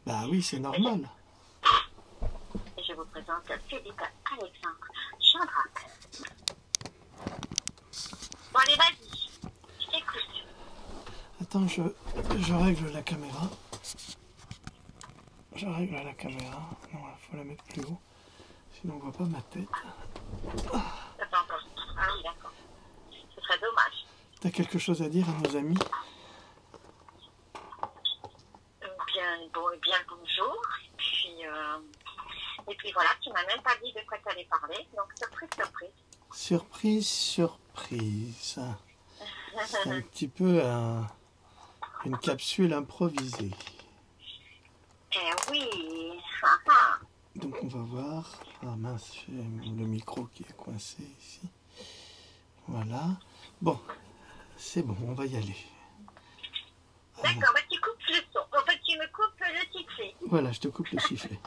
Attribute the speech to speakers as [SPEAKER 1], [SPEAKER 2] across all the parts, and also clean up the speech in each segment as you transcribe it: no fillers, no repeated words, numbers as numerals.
[SPEAKER 1] Bah oui, c'est normal.
[SPEAKER 2] Et je vous présente Philippe Alexandre Chandrac. Bon, allez, vas-y. Je t'écoute.
[SPEAKER 1] Attends, je règle la caméra. Je règle la caméra. Non, il faut la mettre plus haut. Sinon, on voit pas ma tête.
[SPEAKER 2] Attends, encore. Ah oui, d'accord. Ce serait dommage.
[SPEAKER 1] T'as quelque chose à dire à nos amis?
[SPEAKER 2] Bien bonjour. Et puis voilà, tu m'as même pas dit de quoi tu allais parler. Donc, surprise, surprise.
[SPEAKER 1] Surprise, surprise. C'est un petit peu une capsule improvisée.
[SPEAKER 2] Eh oui. Ah, ah.
[SPEAKER 1] Donc on va voir. Ah mince, j'ai le micro qui est coincé ici. Voilà. Bon, c'est bon, on va y aller.
[SPEAKER 2] D'accord, bah tu coupes le son. En fait, tu me coupes le sifflet.
[SPEAKER 1] Voilà, je te coupe le sifflet.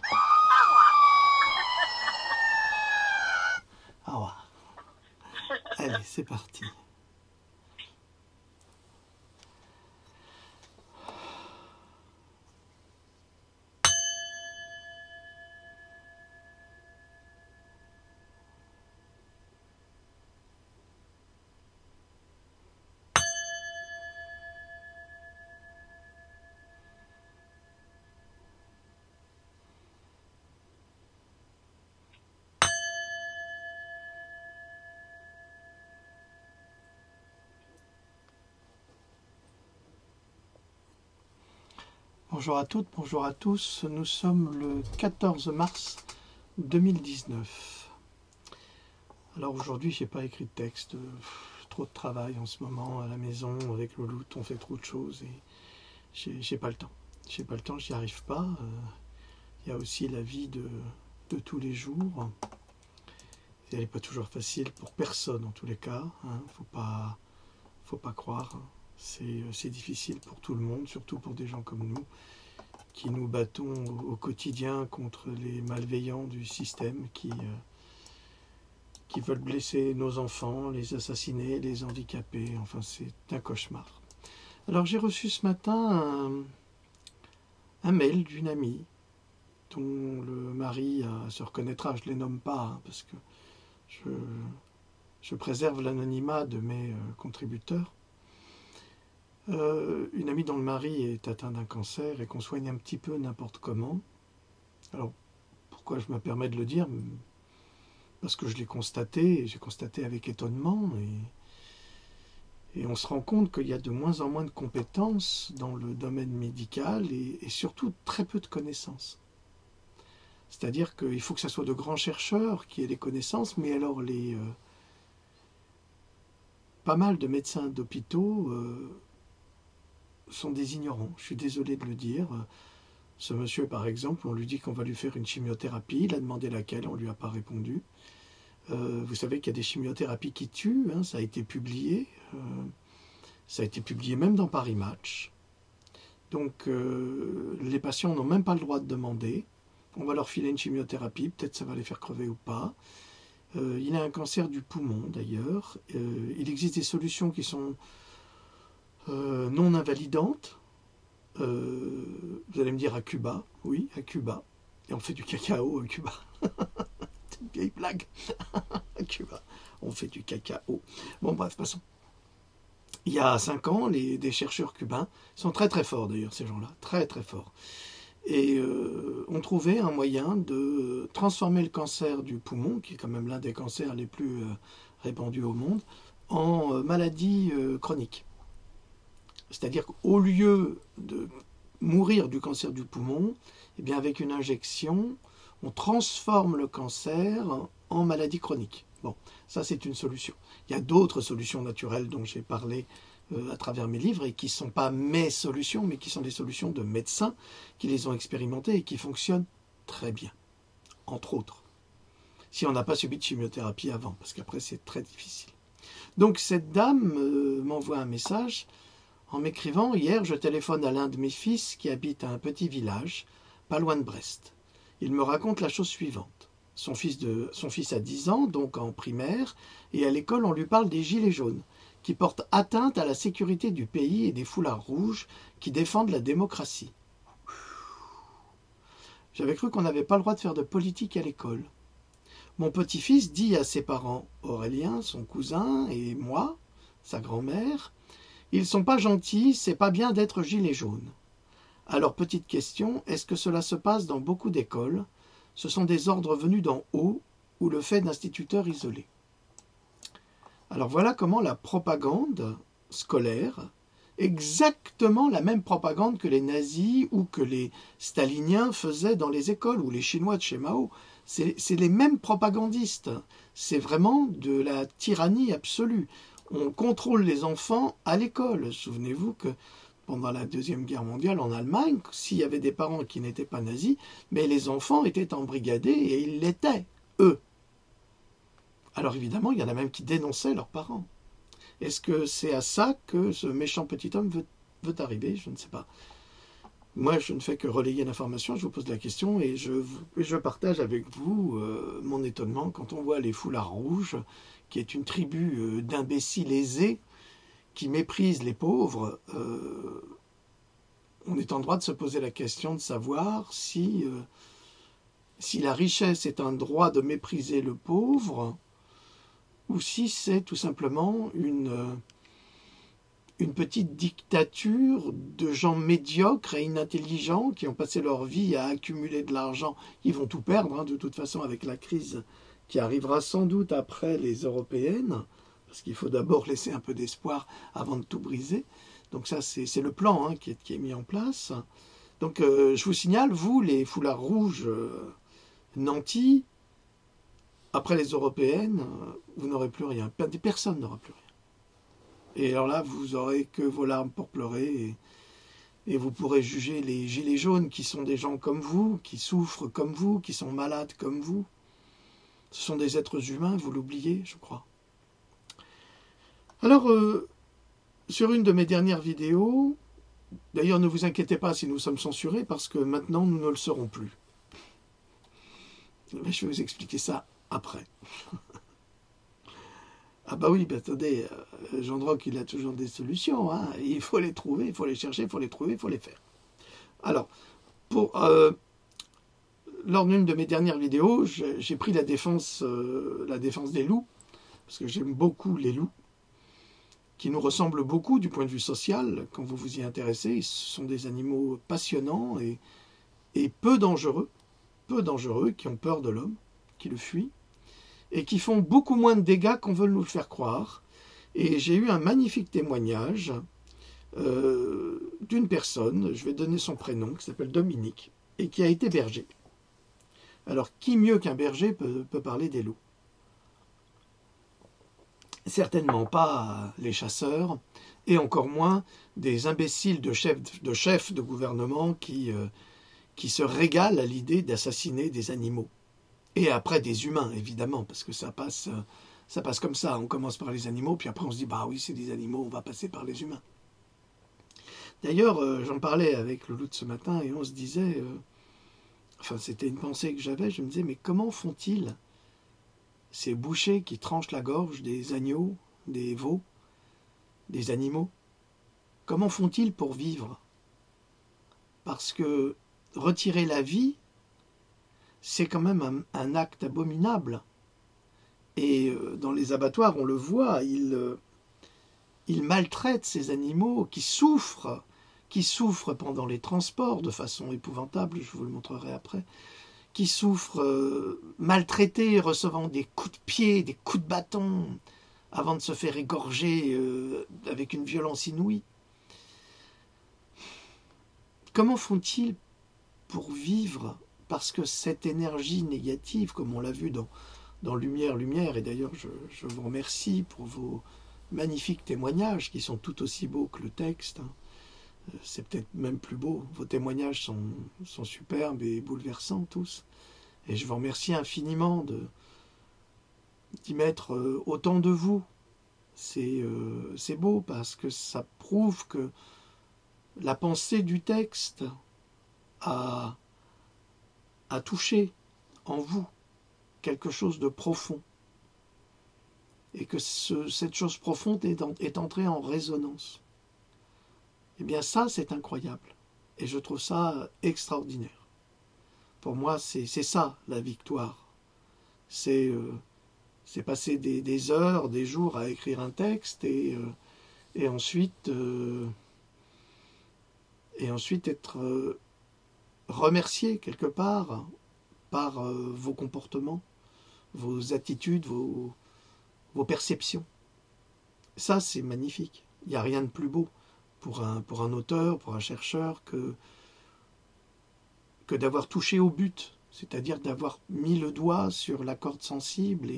[SPEAKER 1] Au revoir. Allez, c'est parti. Bonjour à toutes, bonjour à tous. Nous sommes le 14 mars 2019. Alors aujourd'hui, j'ai pas écrit de texte. Trop de travail en ce moment à la maison avec le loup. On fait trop de choses et j'ai pas le temps. J'ai pas le temps, j'y arrive pas. Il y a aussi la vie de tous les jours. Elle n'est pas toujours facile pour personne en tous les cas. Hein. Faut pas croire. C'est difficile pour tout le monde, surtout pour des gens comme nous, qui nous battons au quotidien contre les malveillants du système qui veulent blesser nos enfants, les assassiner, les handicaper. Enfin, c'est un cauchemar. Alors j'ai reçu ce matin un mail d'une amie dont le mari se reconnaîtra. Je ne les nomme pas hein, parce que je préserve l'anonymat de mes contributeurs. Une amie dont le mari est atteint d'un cancer et qu'on soigne un petit peu n'importe comment. Alors, pourquoi je me permets de le dire? Parce que je l'ai constaté, et j'ai constaté avec étonnement, et on se rend compte qu'il y a de moins en moins de compétences dans le domaine médical, et surtout très peu de connaissances. C'est-à-dire qu'il faut que ce soit de grands chercheurs qui aient les connaissances, mais alors pas mal de médecins d'hôpitaux sont des ignorants, je suis désolé de le dire. Ce monsieur, par exemple, on lui dit qu'on va lui faire une chimiothérapie, il a demandé laquelle, on ne lui a pas répondu. Vous savez qu'il y a des chimiothérapies qui tuent, hein, ça a été publié. Ça a été publié même dans Paris Match. Donc les patients n'ont même pas le droit de demander. On va leur filer une chimiothérapie, peut-être ça va les faire crever ou pas. Il a un cancer du poumon d'ailleurs. Il existe des solutions qui sont non invalidantes. Vous allez me dire à Cuba, oui, à Cuba. Et on fait du cacao à Cuba. C'est une vieille blague. À Cuba, on fait du cacao. Bon bref, passons. Il y a 5 ans, des chercheurs cubains sont très très forts d'ailleurs, ces gens-là, très très forts. Et ont trouvé un moyen de transformer le cancer du poumon, qui est quand même l'un des cancers les plus répandus au monde, en maladie chronique. C'est-à-dire qu'au lieu de mourir du cancer du poumon, eh bien avec une injection, on transforme le cancer en maladie chronique. Bon, ça c'est une solution. Il y a d'autres solutions naturelles dont j'ai parlé à travers mes livres et qui ne sont pas mes solutions, mais qui sont des solutions de médecins qui les ont expérimentées et qui fonctionnent très bien, entre autres. Si on n'a pas subi de chimiothérapie avant, parce qu'après c'est très difficile. Donc cette dame m'envoie un message en m'écrivant « Hier, je téléphone à l'un de mes fils qui habite à un petit village, pas loin de Brest. Il me raconte la chose suivante. Son fils a 10 ans, donc en primaire, et à l'école, on lui parle des gilets jaunes, qui portent atteinte à la sécurité du pays et des foulards rouges qui défendent la démocratie. J'avais cru qu'on n'avait pas le droit de faire de politique à l'école. Mon petit-fils dit à ses parents, Aurélien, son cousin, et moi, sa grand-mère, ils sont pas gentils, c'est pas bien d'être gilet jaune. Alors, petite question, est-ce que cela se passe dans beaucoup d'écoles? Ce sont des ordres venus d'en haut ou le fait d'instituteurs isolés? Alors voilà comment la propagande scolaire, exactement la même propagande que les nazis ou que les staliniens faisaient dans les écoles, ou les Chinois de chez Mao, c'est les mêmes propagandistes. C'est vraiment de la tyrannie absolue. On contrôle les enfants à l'école. Souvenez-vous que pendant la Deuxième Guerre mondiale en Allemagne, s'il y avait des parents qui n'étaient pas nazis, mais les enfants étaient embrigadés et ils l'étaient, eux. Alors évidemment, il y en a même qui dénonçaient leurs parents. Est-ce que c'est à ça que ce méchant petit homme veut arriver? Je ne sais pas. Moi, je ne fais que relayer l'information, je vous pose la question et je partage avec vous mon étonnement quand on voit les foulards rouges, qui est une tribu d'imbéciles aisés qui méprisent les pauvres. On est en droit de se poser la question de savoir si la richesse est un droit de mépriser le pauvre ou si c'est tout simplement une petite dictature de gens médiocres et inintelligents qui ont passé leur vie à accumuler de l'argent. Ils vont tout perdre, hein, de toute façon, avec la crise qui arrivera sans doute après les européennes, parce qu'il faut d'abord laisser un peu d'espoir avant de tout briser. Donc ça, c'est le plan hein, qui est mis en place. Donc je vous signale, vous, les foulards rouges nantis, après les européennes, vous n'aurez plus rien. Personne n'aura plus rien. Et alors là, vous aurez que vos larmes pour pleurer et vous pourrez juger les gilets jaunes qui sont des gens comme vous, qui souffrent comme vous, qui sont malades comme vous. Ce sont des êtres humains, vous l'oubliez, je crois. Alors, sur une de mes dernières vidéos, d'ailleurs ne vous inquiétez pas si nous sommes censurés parce que maintenant nous ne le serons plus. Mais je vais vous expliquer ça après. Ah bah oui, bah attendez, Jean Droc, il a toujours des solutions. Hein. Il faut les trouver, il faut les chercher, il faut les trouver, il faut les faire. Alors, lors d'une de mes dernières vidéos, j'ai pris la défense des loups, parce que j'aime beaucoup les loups, qui nous ressemblent beaucoup du point de vue social, quand vous vous y intéressez. Ce sont des animaux passionnants et peu dangereux, qui ont peur de l'homme, qui le fuient, et qui font beaucoup moins de dégâts qu'on veut nous le faire croire. Et j'ai eu un magnifique témoignage d'une personne, je vais donner son prénom, qui s'appelle Dominique, et qui a été berger. Alors, qui mieux qu'un berger peut parler des loups? Certainement pas les chasseurs, et encore moins des imbéciles de chefs de gouvernement qui se régalent à l'idée d'assassiner des animaux. Et après des humains, évidemment, parce que ça passe comme ça. On commence par les animaux, puis après on se dit, bah oui, c'est des animaux, on va passer par les humains. D'ailleurs, j'en parlais avec Louloute ce matin, et on se disait, enfin c'était une pensée que j'avais, je me disais, mais comment font-ils ces bouchers qui tranchent la gorge des agneaux, des veaux, des animaux? Comment font-ils pour vivre? Parce que retirer la vie, c'est quand même un acte abominable. Et dans les abattoirs, on le voit, ils maltraitent ces animaux qui souffrent pendant les transports de façon épouvantable, je vous le montrerai après, qui souffrent maltraités, recevant des coups de pied, des coups de bâton, avant de se faire égorger avec une violence inouïe. Comment font-ils pour vivre? Parce que cette énergie négative, comme on l'a vu dans Lumière, et d'ailleurs je vous remercie pour vos magnifiques témoignages qui sont tout aussi beaux que le texte, hein. C'est peut-être même plus beau, vos témoignages sont superbes et bouleversants tous, et je vous remercie infiniment d'y mettre autant de vous. C'est beau parce que ça prouve que la pensée du texte a touché en vous quelque chose de profond et que cette chose profonde est entrée en résonance. Eh bien ça, c'est incroyable et je trouve ça extraordinaire. Pour moi, c'est ça, la victoire. C'est passer des heures, des jours à écrire un texte et ensuite être remercié quelque part par vos comportements, vos attitudes, vos perceptions. Ça, c'est magnifique. Il n'y a rien de plus beau pour un auteur, pour un chercheur, que d'avoir touché au but, c'est-à-dire d'avoir mis le doigt sur la corde sensible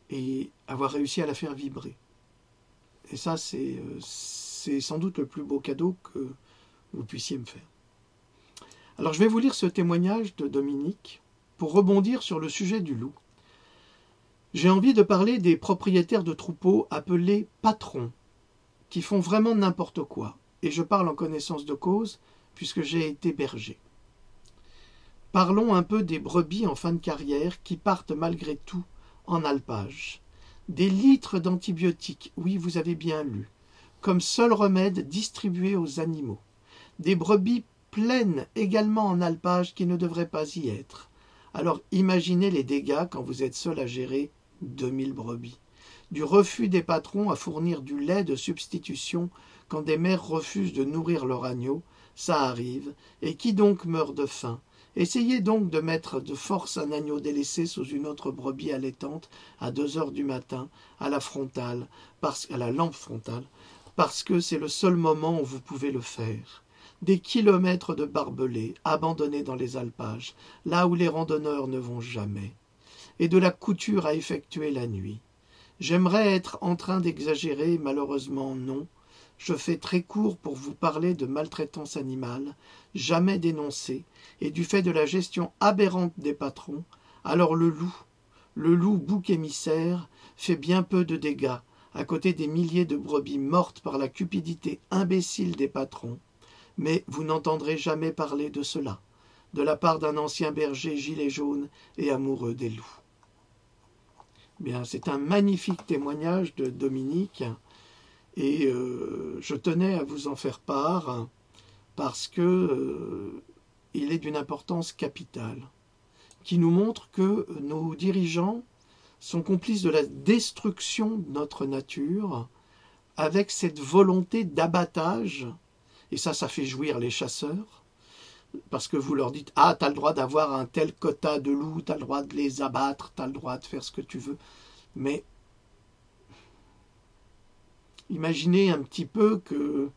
[SPEAKER 1] et avoir réussi à la faire vibrer. Et ça, c'est sans doute le plus beau cadeau que vous puissiez me faire. Alors, je vais vous lire ce témoignage de Dominique pour rebondir sur le sujet du loup. J'ai envie de parler des propriétaires de troupeaux appelés patrons, qui font vraiment n'importe quoi. Et je parle en connaissance de cause, puisque j'ai été berger. Parlons un peu des brebis en fin de carrière qui partent malgré tout en alpage. Des litres d'antibiotiques, oui, vous avez bien lu, comme seul remède distribué aux animaux. Des brebis pleines également en alpage qui ne devraient pas y être. Alors imaginez les dégâts quand vous êtes seul à gérer 2000 brebis. Du refus des patrons à fournir du lait de substitution quand des mères refusent de nourrir leur agneau, ça arrive, et qui donc meurt de faim? Essayez donc de mettre de force un agneau délaissé sous une autre brebis allaitante à 2 heures du matin, à la lampe frontale, parce que c'est le seul moment où vous pouvez le faire. Des kilomètres de barbelés, abandonnés dans les alpages, là où les randonneurs ne vont jamais, et de la couture à effectuer la nuit. J'aimerais être en train d'exagérer, malheureusement non. Je fais très court pour vous parler de maltraitance animale, jamais dénoncée, et du fait de la gestion aberrante des patrons. Alors le loup, bouc émissaire, fait bien peu de dégâts, à côté des milliers de brebis mortes par la cupidité imbécile des patrons. Mais vous n'entendrez jamais parler de cela, de la part d'un ancien berger gilet jaune et amoureux des loups. Bien, c'est un magnifique témoignage de Dominique et je tenais à vous en faire part parce que il est d'une importance capitale qui nous montre que nos dirigeants sont complices de la destruction de notre nature avec cette volonté d'abattage, et ça fait jouir les chasseurs, parce que vous leur dites « Ah, tu as le droit d'avoir un tel quota de loups, tu as le droit de les abattre, tu as le droit de faire ce que tu veux. » Mais imaginez un petit peu que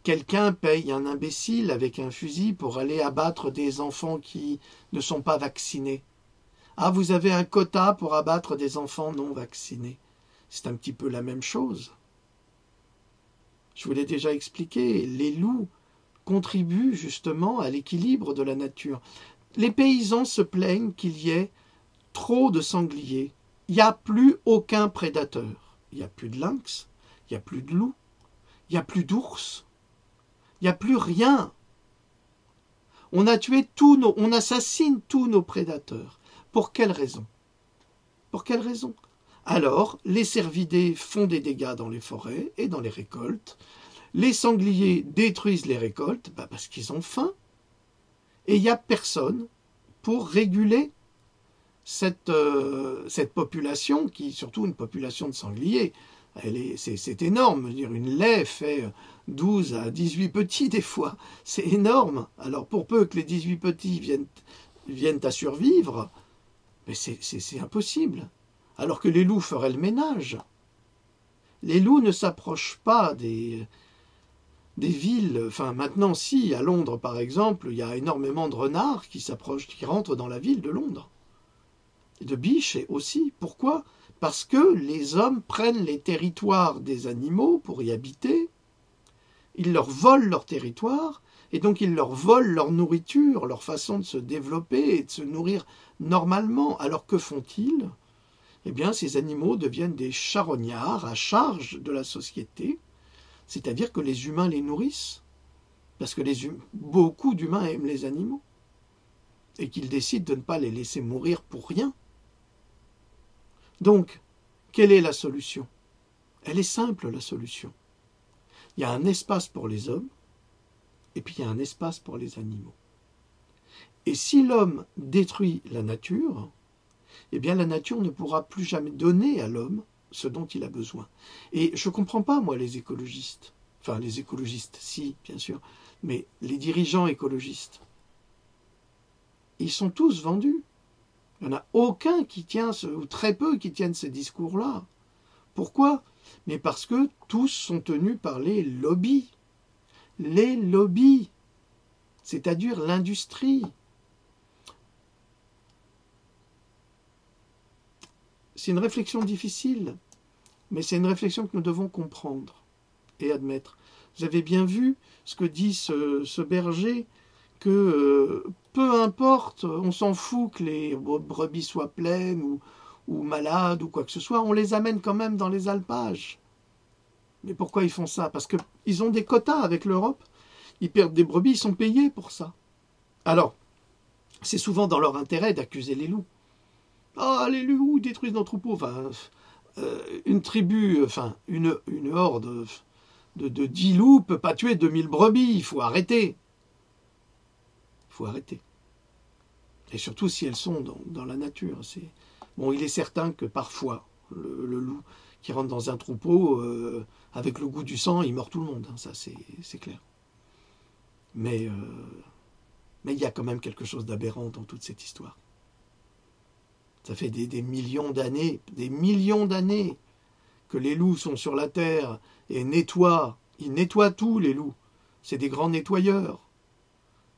[SPEAKER 1] quelqu'un paye un imbécile avec un fusil pour aller abattre des enfants qui ne sont pas vaccinés. Ah, vous avez un quota pour abattre des enfants non vaccinés. C'est un petit peu la même chose. Je vous l'ai déjà expliqué, les loups contribuent justement à l'équilibre de la nature. Les paysans se plaignent qu'il y ait trop de sangliers. Il n'y a plus aucun prédateur. Il n'y a plus de lynx, il n'y a plus de loups, il n'y a plus d'ours, il n'y a plus rien. On assassine tous nos prédateurs. Pour quelle raison? Pour quelle raison? Alors, les cervidés font des dégâts dans les forêts et dans les récoltes. Les sangliers détruisent les récoltes parce qu'ils ont faim. Et il n'y a personne pour réguler cette population, qui est surtout une population de sangliers. C'est énorme. Je veux dire, une laie fait 12 à 18 petits des fois. C'est énorme. Alors pour peu que les 18 petits viennent à survivre, mais c'est impossible. Alors que les loups feraient le ménage. Les loups ne s'approchent pas des villes. Enfin, maintenant, si, à Londres, par exemple, il y a énormément de renards qui rentrent dans la ville de Londres. Et de biches aussi. Pourquoi? Parce que les hommes prennent les territoires des animaux pour y habiter. Ils leur volent leur territoire, et donc ils leur volent leur nourriture, leur façon de se développer et de se nourrir normalement. Alors que font-ils? Eh bien, ces animaux deviennent des charognards à charge de la société, c'est-à-dire que les humains les nourrissent, parce que beaucoup d'humains aiment les animaux, et qu'ils décident de ne pas les laisser mourir pour rien. Donc, quelle est la solution? Elle est simple, la solution. Il y a un espace pour les hommes, et puis il y a un espace pour les animaux. Et si l'homme détruit la nature, eh bien la nature ne pourra plus jamais donner à l'homme ce dont il a besoin. Et je ne comprends pas, moi, les écologistes. Enfin, les écologistes, si, bien sûr, mais les dirigeants écologistes. Ils sont tous vendus. Il n'y en a aucun qui tient, ou très peu qui tiennent ces discours-là. Pourquoi? Mais parce que tous sont tenus par les lobbies. Les lobbies, c'est-à-dire l'industrie. C'est une réflexion difficile, mais c'est une réflexion que nous devons comprendre et admettre. Vous avez bien vu ce que dit ce berger, que peu importe, on s'en fout que les brebis soient pleines ou malades ou quoi que ce soit, on les amène quand même dans les alpages. Mais pourquoi ils font ça? Parce qu'ils ont des quotas avec l'Europe, ils perdent des brebis, ils sont payés pour ça. Alors, c'est souvent dans leur intérêt d'accuser les loups. Ah, les loups détruisent nos troupeaux. Enfin, une tribu, enfin, une horde de 10 loups ne peut pas tuer 2000 brebis. Il faut arrêter. Il faut arrêter. Et surtout si elles sont dans la nature. Bon, il est certain que parfois, le loup qui rentre dans un troupeau, avec le goût du sang, il meurt tout le monde. Hein, ça, c'est clair. Mais il y a quand même quelque chose d'aberrant dans toute cette histoire. Ça fait des millions d'années que les loups sont sur la terre et nettoient. Ils nettoient tout, les loups. C'est des grands nettoyeurs.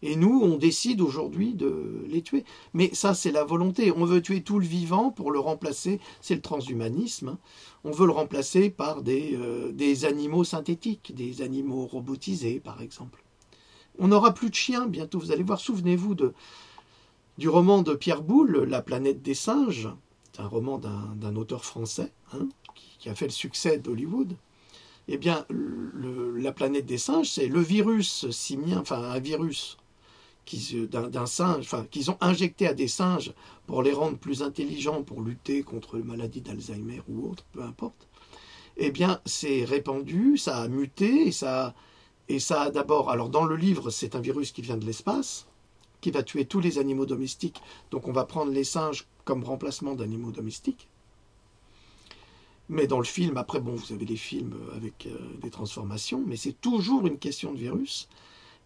[SPEAKER 1] Et nous, on décide aujourd'hui de les tuer. Mais ça, c'est la volonté. On veut tuer tout le vivant pour le remplacer. C'est le transhumanisme. On veut le remplacer par des animaux synthétiques, des animaux robotisés, par exemple. On n'aura plus de chiens bientôt. Vous allez voir, souvenez-vous du roman de Pierre Boulle, La planète des singes. C'est un roman d'un auteur français qui a fait le succès d'Hollywood. Eh bien, La planète des singes, c'est le virus simien, enfin un virus d'un singe, enfin, qu'ils ont injecté à des singes pour les rendre plus intelligents, pour lutter contre les maladies d'Alzheimer ou autre, peu importe. Eh bien, c'est répandu, ça a muté, et ça a d'abord... Alors, dans le livre, c'est un virus qui vient de l'espace, qui va tuer tous les animaux domestiques. Donc, on va prendre les singes comme remplacement d'animaux domestiques. Mais dans le film, après, bon, vous avez les films avec des transformations, mais c'est toujours une question de virus.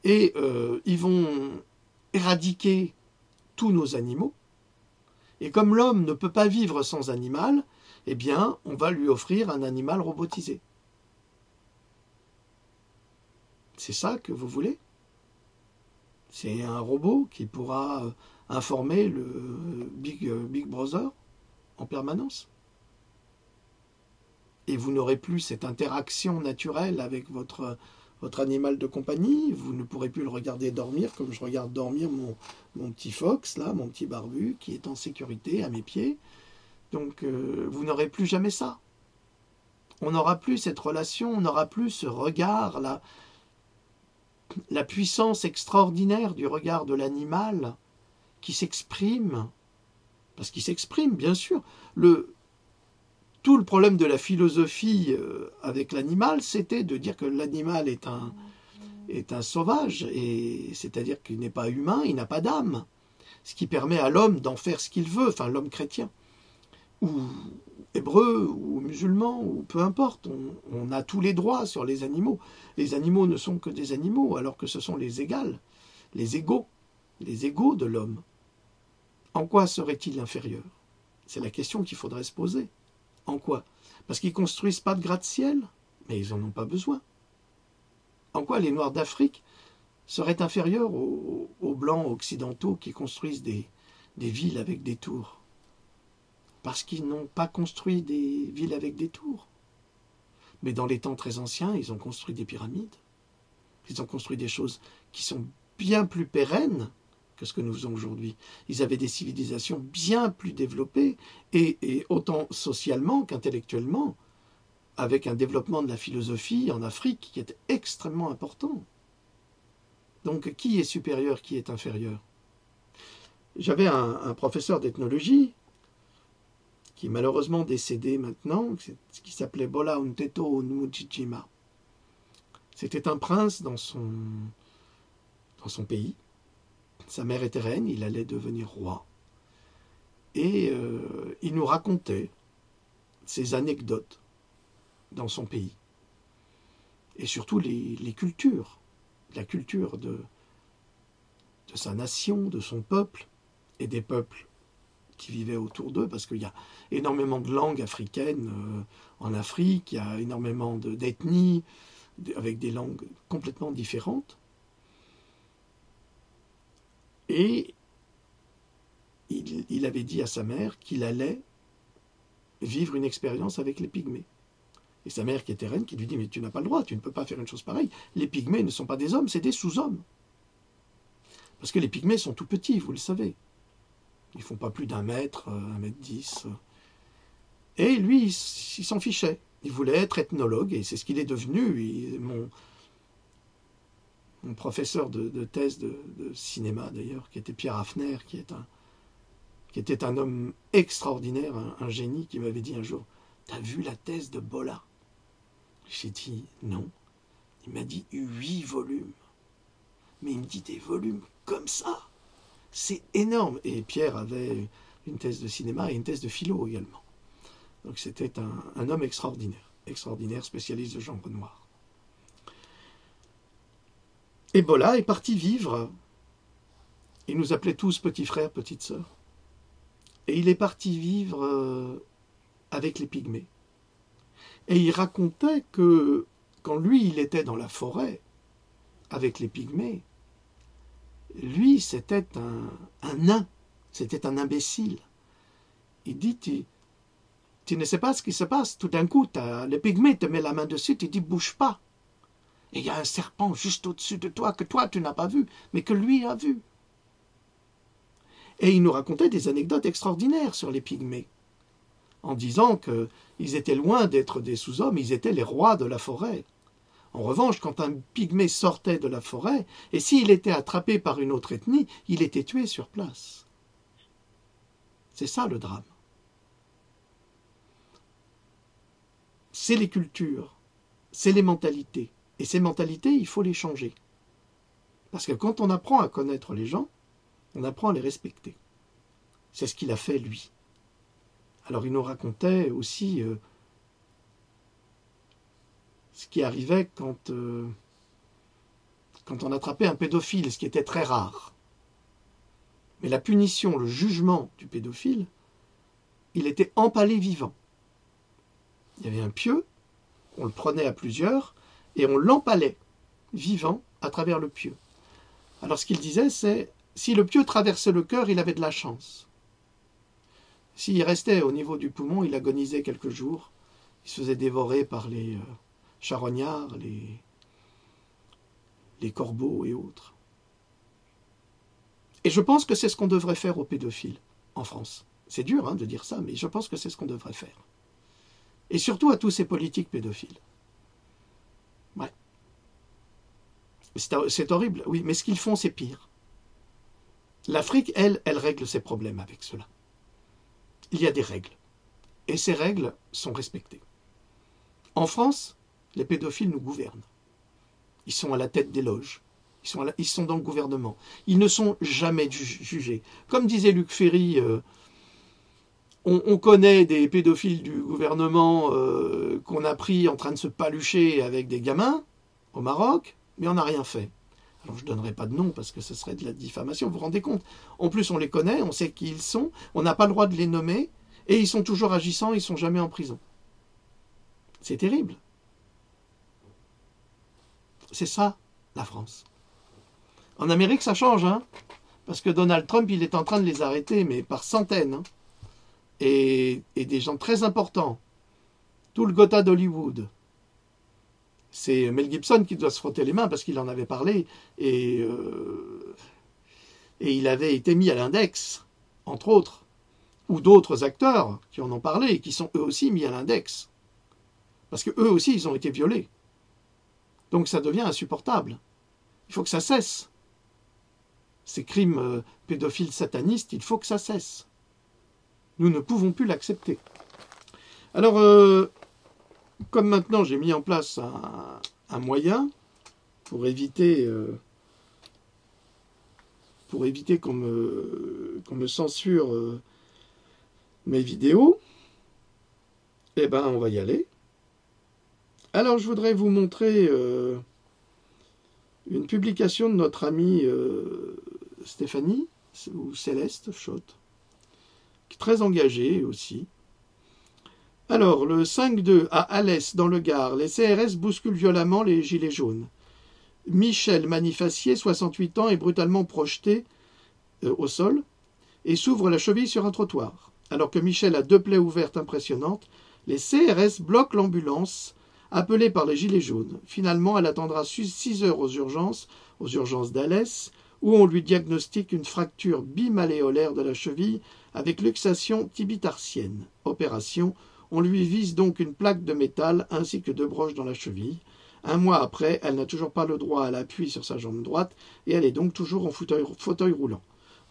[SPEAKER 1] Et ils vont éradiquer tous nos animaux. Et comme l'homme ne peut pas vivre sans animal, eh bien, on va lui offrir un animal robotisé. C'est ça que vous voulez? C'est un robot qui pourra informer le Big Brother en permanence. Et vous n'aurez plus cette interaction naturelle avec votre animal de compagnie. Vous ne pourrez plus le regarder dormir comme je regarde dormir mon petit fox, là, mon petit barbu, qui est en sécurité à mes pieds. Donc, vous n'aurez plus jamais ça. On n'aura plus cette relation, on n'aura plus ce regard, la puissance extraordinaire du regard de l'animal qui s'exprime. Parce qu'il s'exprime, bien sûr. Tout le problème de la philosophie avec l'animal, c'était de dire que l'animal est un sauvage, et c'est-à-dire qu'il n'est pas humain, il n'a pas d'âme. Ce qui permet à l'homme d'en faire ce qu'il veut, enfin l'homme chrétien, ou hébreu, ou musulman, ou peu importe. On a tous les droits sur les animaux. Les animaux ne sont que des animaux, alors que ce sont les égaux de l'homme. En quoi serait-il inférieur? C'est la question qu'il faudrait se poser. En quoi? Parce qu'ils ne construisent pas de gratte-ciel? Mais ils n'en ont pas besoin. En quoi les Noirs d'Afrique seraient inférieurs aux Blancs occidentaux qui construisent des villes avec des tours? Parce qu'ils n'ont pas construit des villes avec des tours. Mais dans les temps très anciens, ils ont construit des pyramides. Ils ont construit des choses qui sont bien plus pérennes que ce que nous faisons aujourd'hui. Ils avaient des civilisations bien plus développées, et autant socialement qu'intellectuellement, avec un développement de la philosophie en Afrique qui est extrêmement important. Donc, qui est supérieur, qui est inférieur? J'avais un professeur d'ethnologie qui est malheureusement décédé maintenant, qui s'appelait Bola Unteto Onumujijima. C'était un prince dans son pays, Sa mère était reine, il allait devenir roi. Et il nous racontait ses anecdotes dans son pays. Et surtout les cultures, la culture de sa nation, de son peuple, et des peuples qui vivaient autour d'eux, parce qu'il y a énormément de langues africaines en Afrique, il y a énormément d'ethnies, avec des langues complètement différentes. Et il avait dit à sa mère qu'il allait vivre une expérience avec les Pygmées. Et sa mère, qui était reine, qui lui dit « Mais tu n'as pas le droit, tu ne peux pas faire une chose pareille. Les Pygmées ne sont pas des hommes, c'est des sous-hommes. » Parce que les Pygmées sont tout petits, vous le savez. Ils ne font pas plus d'1 mètre, 1,10 m. Et lui, il s'en fichait. Il voulait être ethnologue, et c'est ce qu'il est devenu. Mon professeur de thèse de cinéma, d'ailleurs, qui était Pierre Hafner, qui était un homme extraordinaire, un génie, qui m'avait dit un jour « T'as vu la thèse de Bolla ?» J'ai dit « Non ». Il m'a dit « 8 volumes ». Mais il me dit « Des volumes comme ça ?» C'est énorme. Et Pierre avait une thèse de cinéma et une thèse de philo également. Donc c'était un homme extraordinaire, spécialiste de genre noir. Et Bolla est parti vivre. Il nous appelait tous petits frères, petites sœurs. Et il est parti vivre avec les Pygmées. Et il racontait que quand lui, il était dans la forêt avec les Pygmées, lui, c'était un nain, c'était un imbécile. Il dit, tu ne sais pas ce qui se passe, tout d'un coup, le Pygmée te met la main dessus, tu dis, bouge pas. Et il y a un serpent juste au-dessus de toi, que toi, tu n'as pas vu, mais que lui a vu. Et il nous racontait des anecdotes extraordinaires sur les Pygmées, en disant qu'ils étaient loin d'être des sous-hommes, ils étaient les rois de la forêt. En revanche, quand un pygmée sortait de la forêt, et s'il était attrapé par une autre ethnie, il était tué sur place. C'est ça le drame. C'est les cultures, c'est les mentalités. Et ces mentalités, il faut les changer. Parce que quand on apprend à connaître les gens, on apprend à les respecter. C'est ce qu'il a fait, lui. Alors il nous racontait aussi ce qui arrivait quand on attrapait un pédophile, ce qui était très rare. Mais la punition, le jugement du pédophile, il était empalé vivant. Il y avait un pieu, on le prenait à plusieurs, et on l'empalait vivant à travers le pieu. Alors ce qu'il disait, c'est, si le pieu traversait le cœur, il avait de la chance. S'il restait au niveau du poumon, il agonisait quelques jours. Il se faisait dévorer par les charognards, les corbeaux et autres. Et je pense que c'est ce qu'on devrait faire aux pédophiles en France. C'est dur de dire ça, mais je pense que c'est ce qu'on devrait faire. Et surtout à tous ces politiques pédophiles. Ouais. C'est horrible, oui, mais ce qu'ils font, c'est pire. L'Afrique, elle règle ses problèmes avec cela. Il y a des règles. Et ces règles sont respectées. En France, les pédophiles nous gouvernent. Ils sont à la tête des loges. Ils sont dans le gouvernement. Ils ne sont jamais jugés. Comme disait Luc Ferry, on connaît des pédophiles du gouvernement qu'on a pris en train de se palucher avec des gamins au Maroc, mais on n'a rien fait. Alors je ne donnerai pas de nom parce que ce serait de la diffamation, vous vous rendez compte? En plus on les connaît, on sait qui ils sont, on n'a pas le droit de les nommer, et ils sont toujours agissants, ils ne sont jamais en prison. C'est terrible. C'est ça, la France. En Amérique, ça change, parce que Donald Trump, il est en train de les arrêter, mais par centaines, et des gens très importants. Tout le Gotha d'Hollywood. C'est Mel Gibson qui doit se frotter les mains parce qu'il en avait parlé, et il avait été mis à l'index, entre autres, ou d'autres acteurs qui en ont parlé, et qui sont eux aussi mis à l'index. Parce que eux aussi, ils ont été violés. Donc ça devient insupportable. Il faut que ça cesse. Ces crimes pédophiles satanistes, il faut que ça cesse. Nous ne pouvons plus l'accepter. Alors, comme maintenant j'ai mis en place un moyen pour éviter pour éviter qu'on me censure mes vidéos, eh ben, on va y aller. Alors, je voudrais vous montrer une publication de notre amie Stéphanie, ou Céleste Schott, qui est très engagée aussi. Alors, le 5-2 à Alès, dans le Gard, les CRS bousculent violemment les gilets jaunes. Michel Manifacier, 68 ans, est brutalement projeté au sol et s'ouvre la cheville sur un trottoir. Alors que Michel a 2 plaies ouvertes impressionnantes, les CRS bloquent l'ambulance appelée par les gilets jaunes. Finalement, elle attendra 6 heures aux urgences d'Alès, où on lui diagnostique une fracture bimalléolaire de la cheville avec luxation tibitarsienne. Opération, on lui vise donc une plaque de métal ainsi que 2 broches dans la cheville. Un mois après, elle n'a toujours pas le droit à l'appui sur sa jambe droite et elle est donc toujours en fauteuil roulant.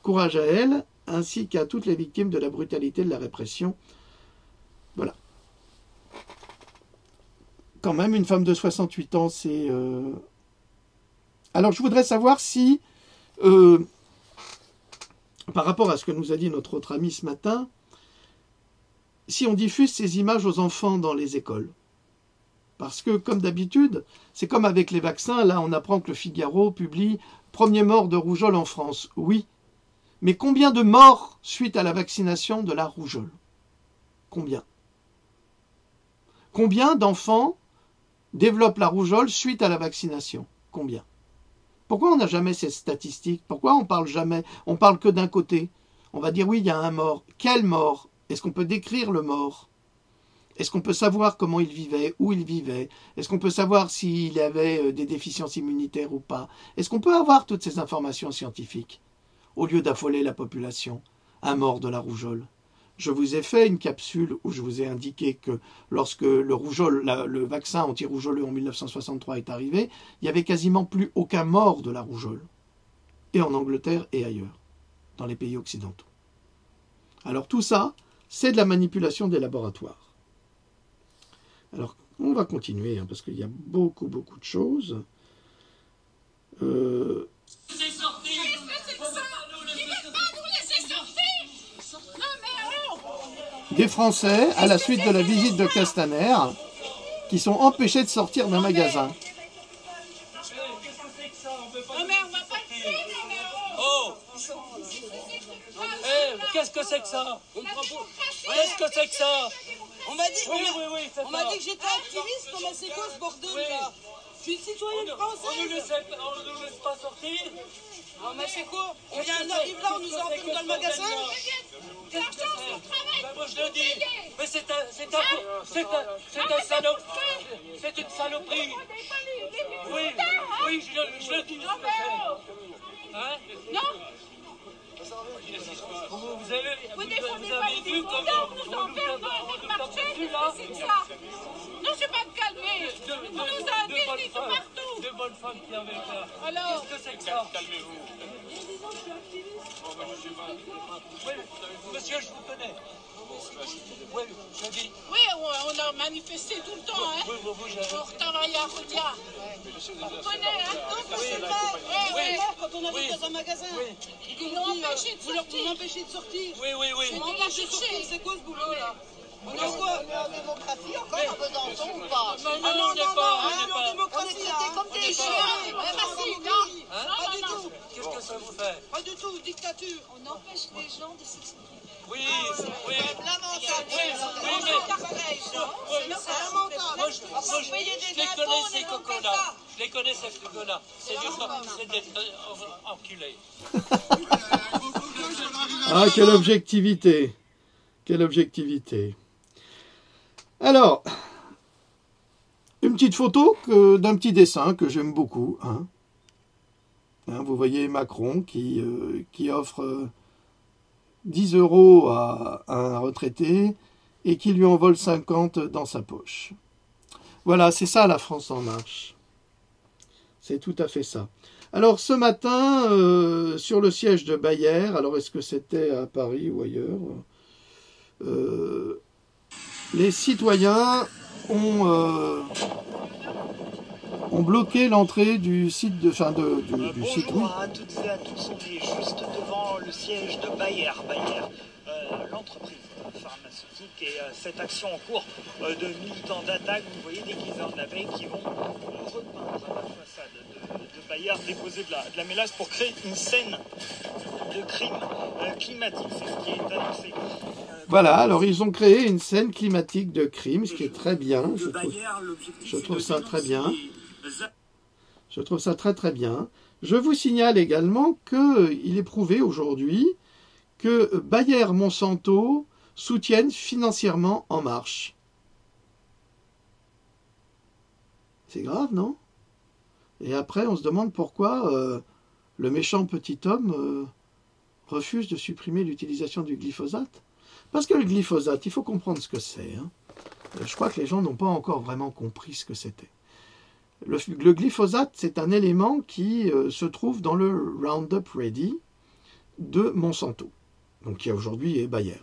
[SPEAKER 1] Courage à elle, ainsi qu'à toutes les victimes de la brutalité de la répression. Voilà. Quand même, une femme de 68 ans, c'est... Alors, je voudrais savoir si, par rapport à ce que nous a dit notre autre ami ce matin, si on diffuse ces images aux enfants dans les écoles. Parce que, comme d'habitude, c'est comme avec les vaccins, là on apprend que le Figaro publie « Premier mort de rougeole en France ». Oui, mais combien de morts suite à la vaccination de la rougeole? Combien? Combien d'enfants développent la rougeole suite à la vaccination? Combien? Pourquoi on n'a jamais ces statistiques? Pourquoi on parle jamais? On parle que d'un côté. On va dire oui, il y a un mort. Quel mort? Est-ce qu'on peut décrire le mort? Est-ce qu'on peut savoir comment il vivait, où il vivait? Est-ce qu'on peut savoir s'il avait des déficiences immunitaires ou pas? Est-ce qu'on peut avoir toutes ces informations scientifiques au lieu d'affoler la population? Un mort de la rougeole. Je vous ai fait une capsule où je vous ai indiqué que lorsque le vaccin anti-rougeoleux en 1963 est arrivé, il n'y avait quasiment plus aucun mort de la rougeole. Et en Angleterre et ailleurs, dans les pays occidentaux. Alors tout ça, c'est de la manipulation des laboratoires. Alors, on va continuer, hein, parce qu'il y a beaucoup de choses. Des Français, à la suite de la visite de Castaner, qui sont empêchés de sortir d'un magasin.
[SPEAKER 3] Qu'est-ce que c'est que ça? Qu'est-ce que c'est que ça?
[SPEAKER 4] On m'a dit,
[SPEAKER 3] Oui,
[SPEAKER 4] on m'a dit que j'étais activiste, mais c'est quoi ce bordel là? Je suis citoyenne française.
[SPEAKER 3] On ne nous laisse pas sortir.
[SPEAKER 4] Non mais c'est quoi? On arrive là, on nous enferme dans le magasin.
[SPEAKER 3] Ben moi je le dis, mais c'est une saloperie. Oui, je le dis. Hein? Non. Vous avez vu comment on nous tape dessus là?
[SPEAKER 5] C'est ça. Non, je vais pas me calmer. On nous a dit partout.
[SPEAKER 3] Deux bonnes femmes qui avaient là.
[SPEAKER 5] Alors,
[SPEAKER 3] qu'est-ce que c'est que ça? Calmez-vous. Oui, monsieur, je vous connais. Oui, je dis.
[SPEAKER 5] Oui, on a manifesté tout le temps, hein. Pour travailler à Rodia. Vous connaissez, hein?
[SPEAKER 4] Oui, quand on arrive dans un magasin,
[SPEAKER 5] Ils l'ont empêché de sortir.
[SPEAKER 4] vous m'empêchez de sortir.
[SPEAKER 3] Oui.
[SPEAKER 5] On l'a cherché.
[SPEAKER 4] C'est quoi ce boulot là? On est quoi? On est en démocratie encore à Besançon ou pas?
[SPEAKER 3] Non, on n'est pas.
[SPEAKER 4] On est en démocratie,
[SPEAKER 5] C'était comme des chiens.
[SPEAKER 4] Pas du tout.
[SPEAKER 3] Qu'est-ce que ça vous fait?
[SPEAKER 4] Pas du tout, dictature.
[SPEAKER 5] On empêche les gens de s'exprimer.
[SPEAKER 3] Oui. Je les connais ces frigos-là. C'est des enculés.
[SPEAKER 1] Ah, quelle objectivité! Quelle objectivité! Alors, une petite photo d'un petit dessin que j'aime beaucoup. Hein. Vous voyez Macron qui offre 10 € à un retraité et qui lui en vole 50 dans sa poche. Voilà, c'est ça la France en marche. C'est tout à fait ça. Alors ce matin, sur le siège de Bayer, alors est-ce que c'était à Paris ou ailleurs, les citoyens ont ont bloqué l'entrée du site du site. Oui.
[SPEAKER 6] Bonjour à toutes et à tous, on est juste devant le siège de Bayer. L'entreprise pharmaceutique et cette action en cours de militants d'attaque, vous voyez, déguisés en abeilles qui vont repeindre la façade de Bayer, déposer de la mélasse pour créer une scène de crime climatique, c'est ce qui est annoncé.
[SPEAKER 1] Voilà, alors ils ont créé une scène climatique de crime, ce qui est très bien, je trouve ça très bien. Je trouve ça très très bien. Je vous signale également qu'il est prouvé aujourd'hui que Bayer Monsanto soutiennent financièrement En Marche. C'est grave, non? Et après, on se demande pourquoi le méchant petit homme refuse de supprimer l'utilisation du glyphosate. Parce que le glyphosate, il faut comprendre ce que c'est. Hein. Je crois que les gens n'ont pas encore vraiment compris ce que c'était. Le glyphosate, c'est un élément qui se trouve dans le Roundup Ready de Monsanto, donc qui aujourd'hui est Bayer.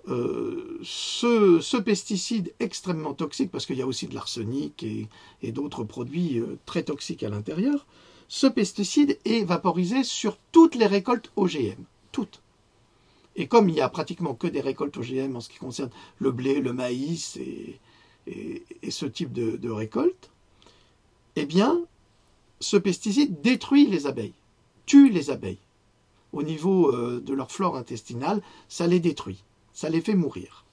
[SPEAKER 1] Ce pesticide extrêmement toxique, parce qu'il y a aussi de l'arsenic et d'autres produits très toxiques à l'intérieur, ce pesticide est vaporisé sur toutes les récoltes OGM, toutes. Et comme il n'y a pratiquement que des récoltes OGM en ce qui concerne le blé, le maïs et ce type de récolte, eh bien, ce pesticide détruit les abeilles, tue les abeilles. Au niveau de leur flore intestinale, ça les détruit, ça les fait mourir.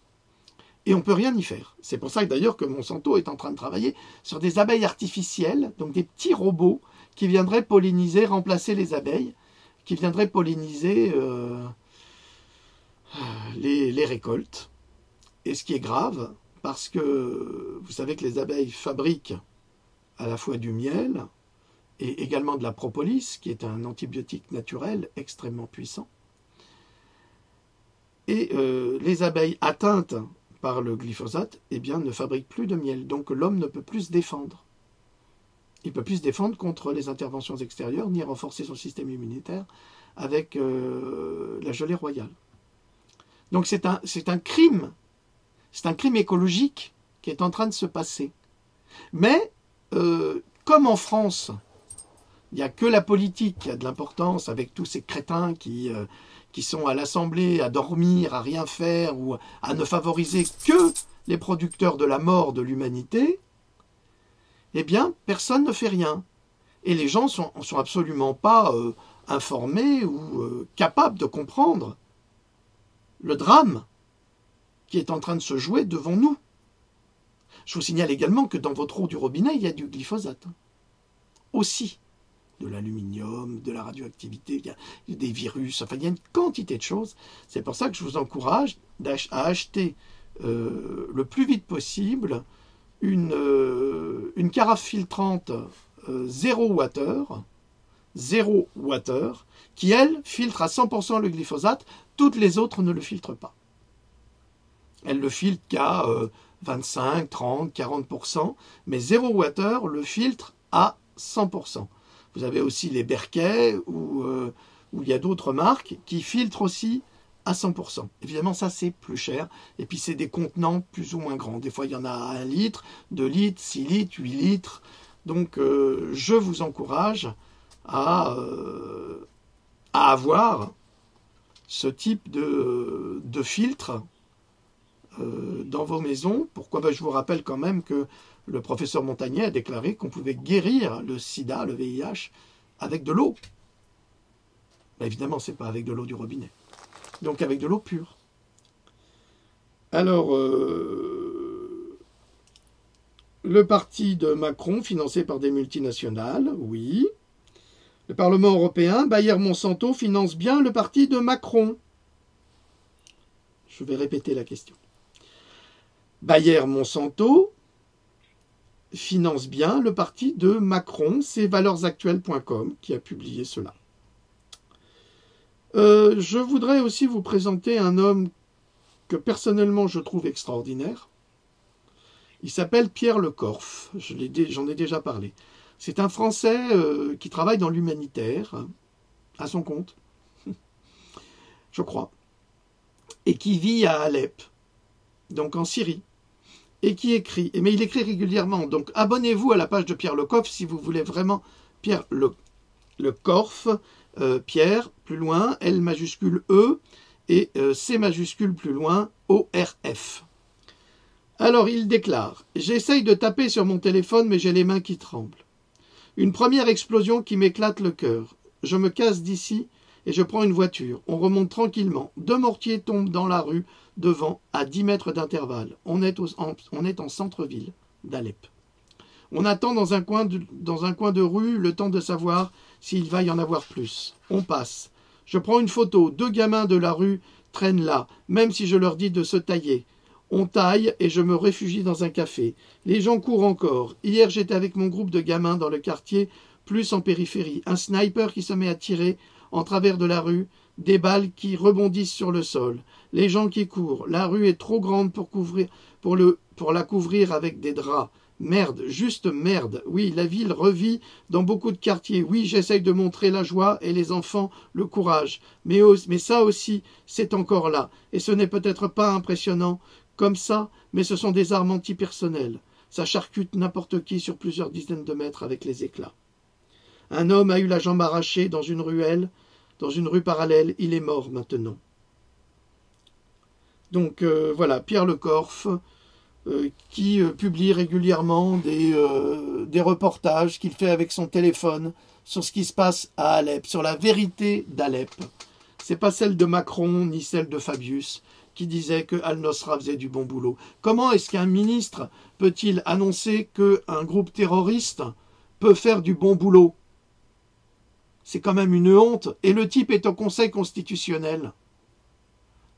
[SPEAKER 1] Et on ne peut rien y faire. C'est pour ça que d'ailleurs que Monsanto est en train de travailler sur des abeilles artificielles, donc des petits robots qui viendraient polliniser, remplacer les abeilles, qui viendraient polliniser les récoltes. Et ce qui est grave, parce que vous savez que les abeilles fabriquent à la fois du miel et également de la propolis, qui est un antibiotique naturel extrêmement puissant. Et les abeilles atteintes par le glyphosate, eh bien, ne fabriquent plus de miel. Donc l'homme ne peut plus se défendre. Il ne peut plus se défendre contre les interventions extérieures, ni renforcer son système immunitaire avec la gelée royale. Donc c'est un crime écologique qui est en train de se passer. Mais, comme en France, il n'y a que la politique qui a de l'importance, avec tous ces crétins qui sont à l'Assemblée à dormir, à rien faire, ou à ne favoriser que les producteurs de la mort de l'humanité, eh bien, personne ne fait rien. Et les gens sont absolument pas informés ou capables de comprendre le drame qui est en train de se jouer devant nous. Je vous signale également que dans votre eau du robinet, il y a du glyphosate. Aussi. De l'aluminium, de la radioactivité, il y a des virus, enfin il y a une quantité de choses. C'est pour ça que je vous encourage à acheter le plus vite possible une carafe filtrante 0 water, qui elle filtre à 100% le glyphosate, toutes les autres ne le filtrent pas. Elle le filtre qu'à 25, 30, 40%, mais 0 water le filtre à 100%. Vous avez aussi les Berkey, où il y a d'autres marques qui filtrent aussi à 100%. Évidemment, ça, c'est plus cher. Et puis, c'est des contenants plus ou moins grands. Des fois, il y en a 1 litre, 2 litres, 6 litres, 8 litres. Donc, je vous encourage à avoir ce type de filtre dans vos maisons. Pourquoi? Je vous rappelle quand même que le professeur Montagnier a déclaré qu'on pouvait guérir le sida, le VIH, avec de l'eau. Ben évidemment, ce n'est pas avec de l'eau du robinet. Donc avec de l'eau pure. Alors, le parti de Macron, financé par des multinationales, oui. Le Parlement européen, Bayer Monsanto finance bien le parti de Macron. Je vais répéter la question. Bayer Monsanto finance bien le parti de Macron, c'est valersactuelles.com qui a publié cela. Je voudrais aussi vous présenter un homme que personnellement je trouve extraordinaire. Il s'appelle Pierre Lecorf, j'en ai déjà parlé. C'est un Français qui travaille dans l'humanitaire, à son compte, je crois, et qui vit à Alep, donc en Syrie. et qui écrit, mais il écrit régulièrement, donc abonnez-vous à la page de Pierre Lecoff si vous voulez vraiment, Pierre Lecoff, Pierre, plus loin, L majuscule E, et C majuscule plus loin, ORF. Alors il déclare « J'essaye de taper sur mon téléphone mais j'ai les mains qui tremblent. Une première explosion qui m'éclate le cœur. Je me casse d'ici et je prends une voiture. On remonte tranquillement. 2 mortiers tombent dans la rue devant à 10 mètres d'intervalle. On est en centre-ville d'Alep. On attend dans un coin de rue le temps de savoir s'il va y en avoir plus. On passe. Je prends une photo. 2 gamins de la rue traînent là, même si je leur dis de se tailler. On taille et je me réfugie dans un café. Les gens courent encore. Hier, j'étais avec mon groupe de gamins dans le quartier, plus en périphérie. Un sniper qui se met à tirer en travers de la rue, des balles qui rebondissent sur le sol. Les gens qui courent. La rue est trop grande pour la couvrir avec des draps. Merde, juste merde. Oui, la ville revit dans beaucoup de quartiers. Oui, j'essaye de montrer la joie et les enfants le courage. Mais ça aussi, c'est encore là. Et ce n'est peut-être pas impressionnant comme ça, mais ce sont des armes antipersonnelles. Ça charcute n'importe qui sur plusieurs dizaines de mètres avec les éclats. Un homme a eu la jambe arrachée dans une ruelle, dans une rue parallèle. Il est mort maintenant. Donc voilà, Pierre Lecoff, qui publie régulièrement des reportages qu'il fait avec son téléphone sur ce qui se passe à Alep, sur la vérité d'Alep. C'est pas celle de Macron ni celle de Fabius, qui disait que Al-Nosra faisait du bon boulot. Comment est-ce qu'un ministre peut-il annoncer qu'un groupe terroriste peut faire du bon boulot? C'est quand même une honte. Et le type est au Conseil constitutionnel.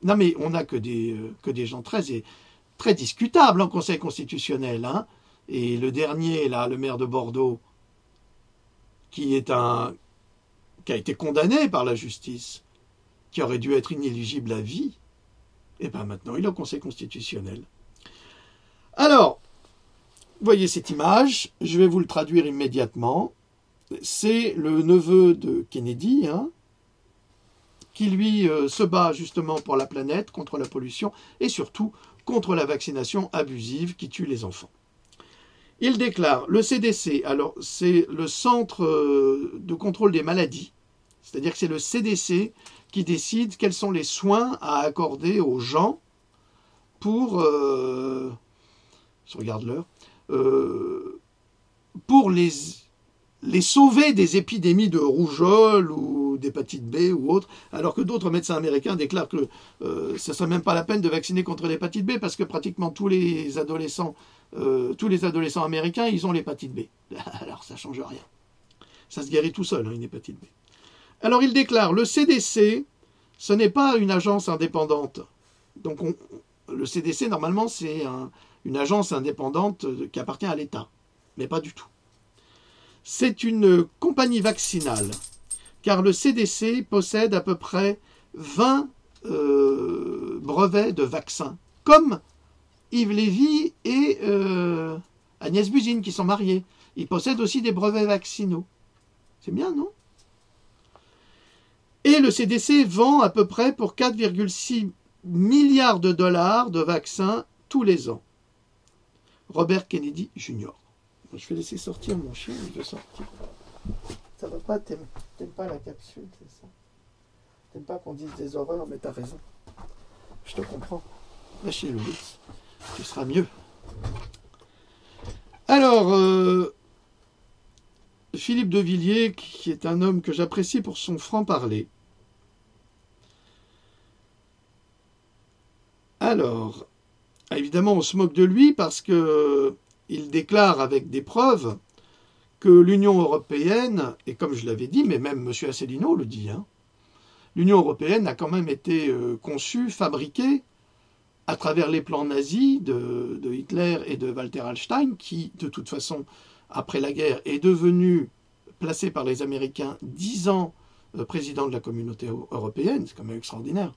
[SPEAKER 1] Non mais on n'a que des gens très discutables en Conseil constitutionnel. Hein. Et le dernier, là, le maire de Bordeaux, qui a été condamné par la justice, qui aurait dû être inéligible à vie, et bien maintenant il est au Conseil constitutionnel. Alors, voyez cette image, je vais vous le traduire immédiatement. C'est le neveu de Kennedy, hein, qui lui se bat justement pour la planète, contre la pollution, et surtout contre la vaccination abusive qui tue les enfants. Il déclare, le CDC, alors c'est le Centre de contrôle des maladies, c'est-à-dire que c'est le CDC qui décide quels sont les soins à accorder aux gens pour, je regarde l'heure, pour les sauver des épidémies de rougeole ou d'hépatite B ou autre, alors que d'autres médecins américains déclarent que ce ne serait même pas la peine de vacciner contre l'hépatite B parce que pratiquement tous les adolescents américains, ils ont l'hépatite B. Alors ça ne change rien. Ça se guérit tout seul, hein, une hépatite B. Alors il déclare, le CDC, ce n'est pas une agence indépendante. Donc le CDC, normalement, c'est une agence indépendante qui appartient à l'État, mais pas du tout. C'est une compagnie vaccinale, car le CDC possède à peu près 20 brevets de vaccins, comme Yves Lévy et Agnès Buzyn, qui sont mariés. Ils possèdent aussi des brevets vaccinaux. C'est bien, non ? Et le CDC vend à peu près pour 4,6 milliards de dollars de vaccins tous les ans. Robert Kennedy Jr. Je vais laisser sortir mon chien, il veut sortir. Ça va pas, t'aimes pas la capsule, c'est ça? T'aimes pas qu'on dise des horreurs, mais t'as raison. Je te comprends. Va chez Louis, tu seras mieux. Alors, Philippe de Villiers, qui est un homme que j'apprécie pour son franc-parler. Alors, évidemment, on se moque de lui parce que il déclare avec des preuves que l'Union européenne, et comme je l'avais dit, mais même M. Asselineau le dit, hein, l'Union européenne a quand même été conçue, fabriquée, à travers les plans nazis de Hitler et de Walter Hallstein, qui, de toute façon, après la guerre, est devenu, placé par les Américains, 10 ans président de la communauté européenne. C'est quand même extraordinaire.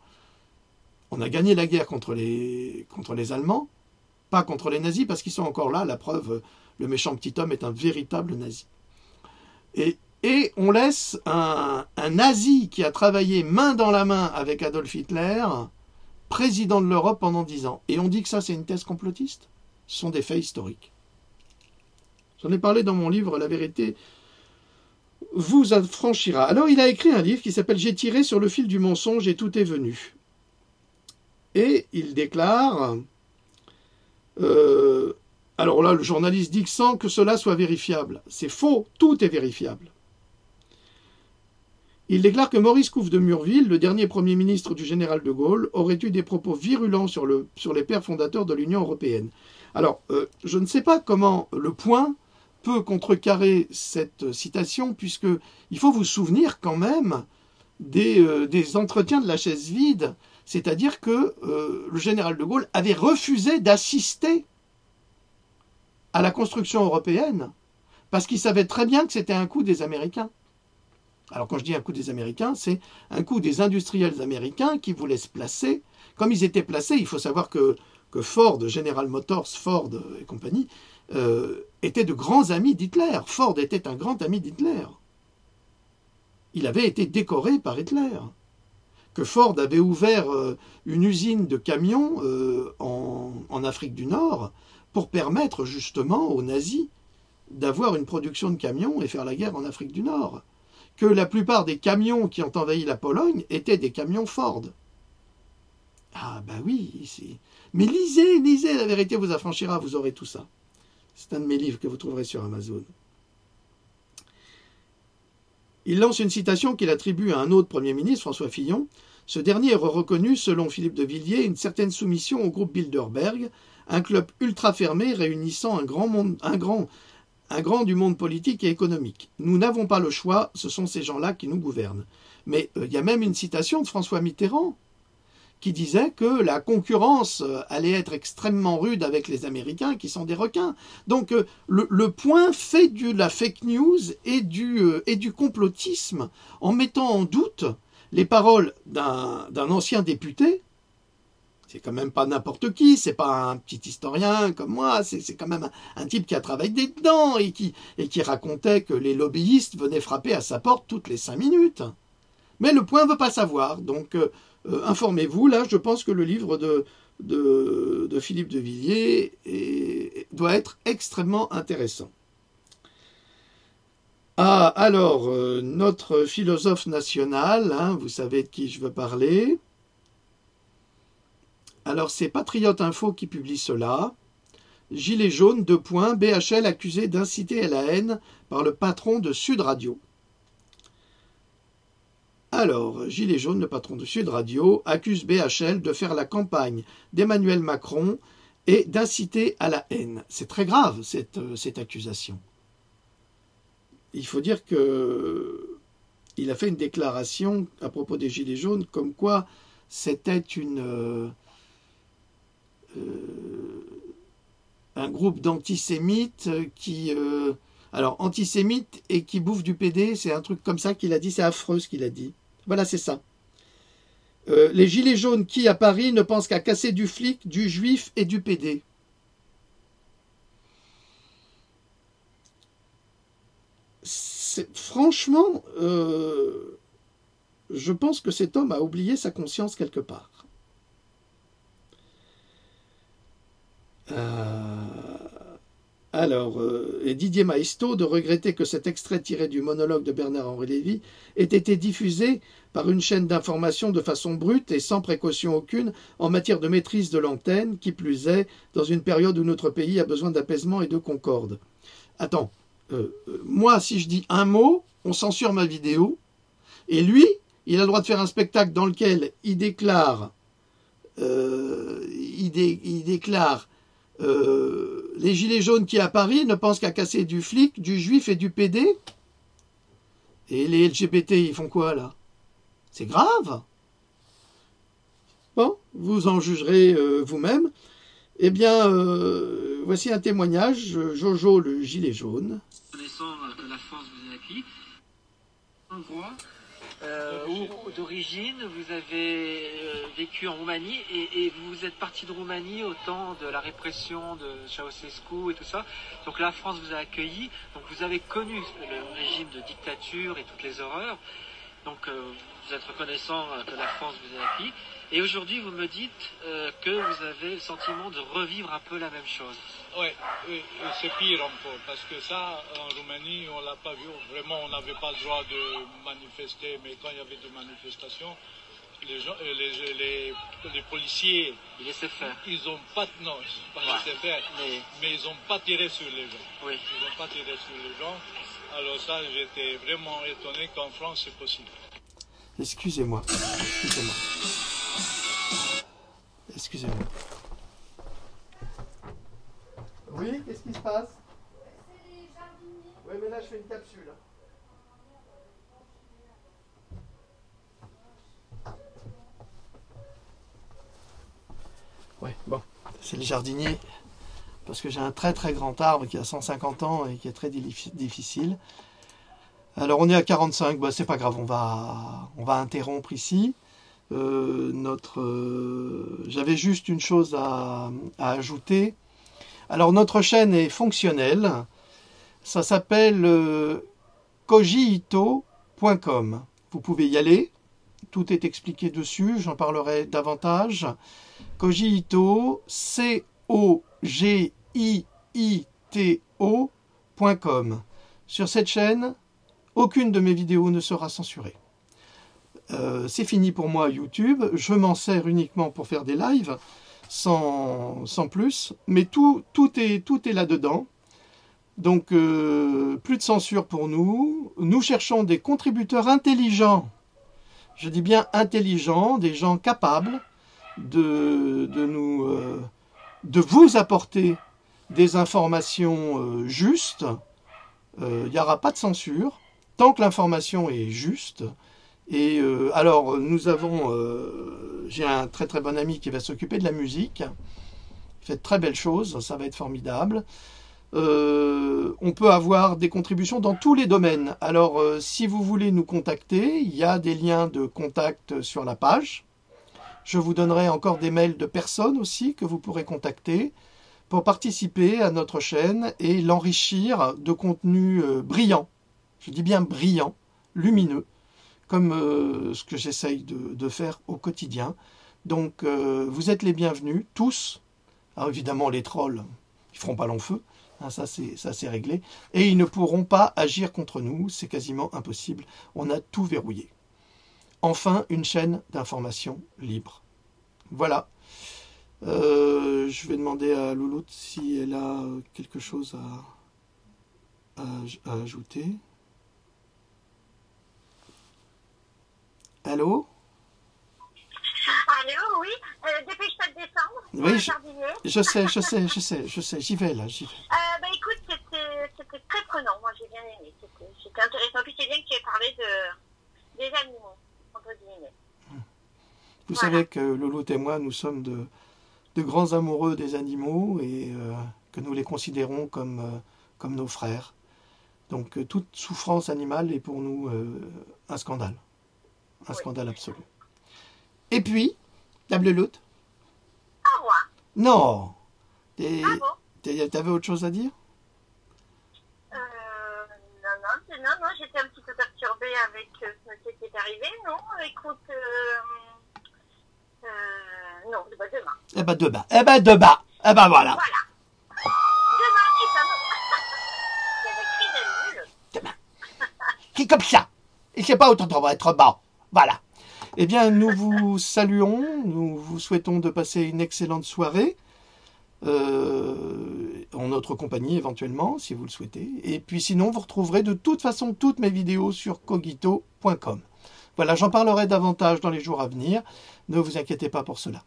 [SPEAKER 1] On a gagné la guerre contre les Allemands, pas contre les nazis, parce qu'ils sont encore là. La preuve, le méchant petit homme est un véritable nazi. Et on laisse un nazi qui a travaillé main dans la main avec Adolf Hitler, président de l'Europe pendant 10 ans. Et on dit que ça, c'est une thèse complotiste. sont des faits historiques. J'en ai parlé dans mon livre « La vérité vous affranchira ». Alors, il a écrit un livre qui s'appelle « J'ai tiré sur le fil du mensonge et tout est venu ». Et il déclare... alors là, le journaliste dit que sans que cela soit vérifiable. C'est faux, tout est vérifiable. Il déclare que Maurice Couve de Murville, le dernier Premier ministre du général de Gaulle, aurait eu des propos virulents sur les pères fondateurs de l'Union européenne. Alors, je ne sais pas comment Le Point peut contrecarrer cette citation, puisqu'il faut vous souvenir quand même des entretiens de la chaise vide, c'est-à-dire que le général de Gaulle avait refusé d'assister à la construction européenne, parce qu'il savait très bien que c'était un coup des Américains. Alors quand je dis un coup des Américains, c'est un coup des industriels américains qui voulaient se placer. Comme ils étaient placés, il faut savoir que Ford, General Motors, Ford et compagnie, étaient de grands amis d'Hitler. Ford était un grand ami d'Hitler. Il avait été décoré par Hitler. Que Ford avait ouvert une usine de camions en Afrique du Nord pour permettre justement aux nazis d'avoir une production de camions et faire la guerre en Afrique du Nord. Que la plupart des camions qui ont envahi la Pologne étaient des camions Ford. Ah bah oui, ici. Mais lisez, La vérité vous affranchira, vous aurez tout ça. C'est un de mes livres que vous trouverez sur Amazon. Il lance une citation qu'il attribue à un autre Premier ministre, François Fillon. Ce dernier aurait reconnu, selon Philippe de Villiers, une certaine soumission au groupe Bilderberg, un club ultra fermé réunissant un grand du monde politique et économique. Nous n'avons pas le choix, ce sont ces gens-là qui nous gouvernent. Mais il y a même une citation de François Mitterrand qui disait que la concurrence allait être extrêmement rude avec les Américains qui sont des requins. Donc le Point fait de la fake news et du complotisme en mettant en doute les paroles d'un ancien député. C'est quand même pas n'importe qui, c'est pas un petit historien comme moi, c'est quand même un type qui a travaillé dedans et qui racontait que les lobbyistes venaient frapper à sa porte toutes les 5 minutes. Mais le Point ne veut pas savoir, donc informez-vous. Là, je pense que le livre de Philippe de Villiers doit être extrêmement intéressant. Ah, alors, notre philosophe national, hein, vous savez de qui je veux parler. Alors, c'est Patriote Info qui publie cela. Gilets jaunes, BHL accusé d'inciter à la haine par le patron de Sud Radio. Alors, Gilets jaunes, le patron de Sud Radio, accuse BHL de faire la campagne d'Emmanuel Macron et d'inciter à la haine. C'est très grave, cette accusation. Il faut dire qu'il a fait une déclaration à propos des Gilets jaunes, comme quoi c'était un groupe d'antisémites qui... alors, antisémites et qui bouffent du PD, c'est un truc comme ça qu'il a dit, c'est affreux ce qu'il a dit. Voilà, c'est ça. Les Gilets jaunes qui, à Paris, ne pensent qu'à casser du flic, du juif et du PD. Franchement, je pense que cet homme a oublié sa conscience quelque part. Et Didier Maisto de regretter que cet extrait tiré du monologue de Bernard-Henri Lévy ait été diffusé par une chaîne d'information de façon brute et sans précaution aucune en matière de maîtrise de l'antenne, qui plus est, dans une période où notre pays a besoin d'apaisement et de concorde. Attends, moi, si je dis un mot, on censure ma vidéo, et lui, il a le droit de faire un spectacle dans lequel il déclare les Gilets jaunes qui à Paris ne pensent qu'à casser du flic, du juif et du PD. Et les LGBT, ils font quoi là? C'est grave. Bon, vous en jugerez vous-même. Eh bien, voici un témoignage, Jojo le gilet jaune.
[SPEAKER 7] Connaissant que la France vous a accueilli, endroit où d'origine vous avez vécu en Roumanie et vous êtes parti de Roumanie au temps de la répression de Ceausescu et tout ça. Donc la France vous a accueilli, donc vous avez connu le régime de dictature et toutes les horreurs. Donc vous êtes reconnaissant que la France vous ait acquis. Et aujourd'hui, vous me dites que vous avez le sentiment de revivre un peu la même chose.
[SPEAKER 3] Oui, c'est pire encore, parce que ça, en Roumanie, on l'a pas vu. Vraiment, on n'avait pas le droit de manifester, mais quand il y avait des manifestations, les policiers,
[SPEAKER 7] Il laissait faire.
[SPEAKER 3] ils ont pas, non, ils ont pas laissé faire, mais ils n'ont pas tiré sur les gens.
[SPEAKER 7] Oui.
[SPEAKER 3] Ils n'ont pas tiré sur les gens. Alors ça, j'étais vraiment étonné qu'en France, c'est possible.
[SPEAKER 1] Excusez-moi. Excusez-moi. Excusez-moi. Oui, qu'est-ce qui se passe?
[SPEAKER 4] C'est les jardiniers.
[SPEAKER 1] Oui, mais là, je fais une capsule. Ouais, bon, c'est les jardiniers. Parce que j'ai un très très grand arbre qui a 150 ans et qui est très difficile. Alors on est à 45, bah, c'est pas grave, on va interrompre ici. J'avais juste une chose à ajouter. Alors notre chaîne est fonctionnelle, ça s'appelle cogito.com. Vous pouvez y aller, tout est expliqué dessus, j'en parlerai davantage. Cogito, cogito.com. Sur cette chaîne, aucune de mes vidéos ne sera censurée. C'est fini pour moi YouTube, je m'en sers uniquement pour faire des lives, sans plus, mais tout est là-dedans. Donc plus de censure pour nous. Nous cherchons des contributeurs intelligents, je dis bien intelligents, des gens capables de vous apporter des informations justes. Il n'y aura pas de censure tant que l'information est juste. Et alors nous avons, j'ai un très très bon ami qui va s'occuper de la musique, il fait de très belles choses, ça va être formidable. On peut avoir des contributions dans tous les domaines. Alors si vous voulez nous contacter, il y a des liens de contact sur la page. Je vous donnerai encore des mails de personnes aussi que vous pourrez contacter pour participer à notre chaîne et l'enrichir de contenus brillants. Je dis bien brillants, lumineux, comme ce que j'essaye de faire au quotidien. Donc vous êtes les bienvenus, tous. Alors évidemment les trolls, ils feront pas long feu, hein, ça c'est réglé. Et ils ne pourront pas agir contre nous, c'est quasiment impossible. On a tout verrouillé. Enfin, une chaîne d'information libre. Voilà. Je vais demander à Louloute si elle a quelque chose à ajouter.
[SPEAKER 2] Allô,
[SPEAKER 1] Allô?
[SPEAKER 2] oui. Dépêche-toi de descendre.
[SPEAKER 1] Oui, je sais, j'y vais là, j'y vais.
[SPEAKER 2] Bah écoute, c'était très prenant. Moi, j'ai bien aimé. C'était intéressant. Puis c'est bien que tu aies parlé des animaux, entre guillemets.
[SPEAKER 1] Vous savez que Louloute et moi, nous sommes de grands amoureux des animaux et que nous les considérons comme nos frères. Donc toute souffrance animale est pour nous un scandale. Un scandale absolu. Et puis, Table Louloute?
[SPEAKER 2] Au revoir.
[SPEAKER 1] Non.
[SPEAKER 2] Ah bon?
[SPEAKER 1] T'avais autre chose à dire?
[SPEAKER 2] Non, j'étais un petit peu perturbée avec ce qui est arrivé. Non, écoute, non, demain.
[SPEAKER 1] Eh ben demain. Eh ben voilà.
[SPEAKER 2] Voilà. Demain, et ça va. C'est écrit de nul.
[SPEAKER 1] Demain. C'est comme ça. Et c'est pas autant de être bon. Voilà. Eh bien, nous vous saluons, nous vous souhaitons de passer une excellente soirée, en notre compagnie éventuellement, si vous le souhaitez. Et puis sinon, vous retrouverez de toute façon toutes mes vidéos sur cogito.com. Voilà, j'en parlerai davantage dans les jours à venir, ne vous inquiétez pas pour cela.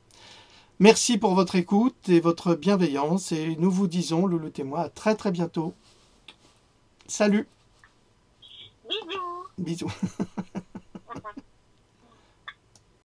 [SPEAKER 1] Merci pour votre écoute et votre bienveillance, et nous vous disons, Louloute et moi, à très très bientôt. Salut.
[SPEAKER 2] Bisous.
[SPEAKER 1] Bisous.